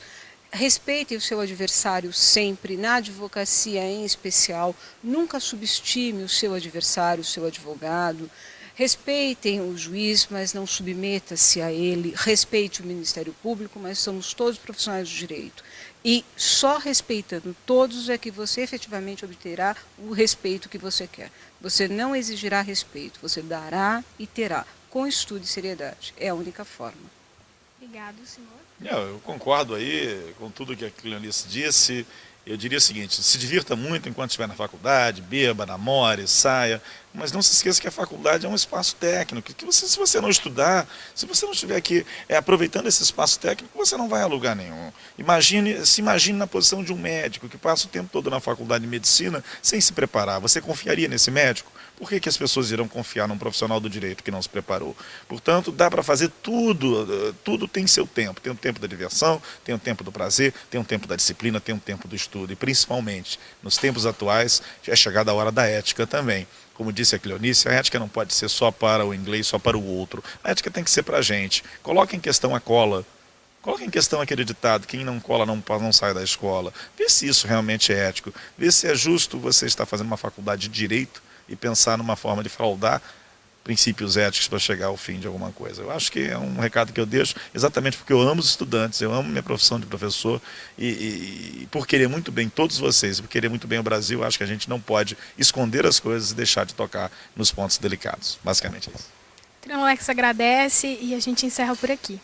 Respeitem o seu adversário sempre, na advocacia em especial. Nunca subestime o seu adversário, o seu advogado. Respeitem o juiz, mas não submeta-se a ele. Respeite o Ministério Público, mas somos todos profissionais do direito. E só respeitando todos é que você efetivamente obterá o respeito que você quer. Você não exigirá respeito, você dará e terá, com estudo e seriedade. É a única forma. Obrigado, senhor. Eu concordo aí com tudo que a Cleonice disse. Eu diria o seguinte: se divirta muito enquanto estiver na faculdade, beba, namore, saia, mas não se esqueça que a faculdade é um espaço técnico, que se você não estudar, se você não estiver aqui aproveitando esse espaço técnico, você não vai a lugar nenhum. Se imagine na posição de um médico que passa o tempo todo na faculdade de medicina sem se preparar. Você confiaria nesse médico? Por que as pessoas irão confiar num profissional do direito que não se preparou? Portanto, dá para fazer tudo, tudo tem seu tempo. Tem o tempo da diversão, tem o tempo do prazer, tem o tempo da disciplina, tem o tempo do estudo. E principalmente, nos tempos atuais, é chegada a hora da ética também. Como disse a Cleonice, a ética não pode ser só para o inglês, só para o outro. A ética tem que ser para a gente. Coloque em questão a cola. Coloque em questão aquele ditado: quem não cola não sai da escola. Vê se isso realmente é ético. Vê se é justo você estar fazendo uma faculdade de direito e pensar numa forma de fraudar princípios éticos para chegar ao fim de alguma coisa. Eu acho que é um recado que eu deixo exatamente porque eu amo os estudantes, eu amo minha profissão de professor e por querer muito bem todos vocês, por querer muito bem o Brasil, acho que a gente não pode esconder as coisas e deixar de tocar nos pontos delicados. Basicamente é isso. Trinolex agradece e a gente encerra por aqui.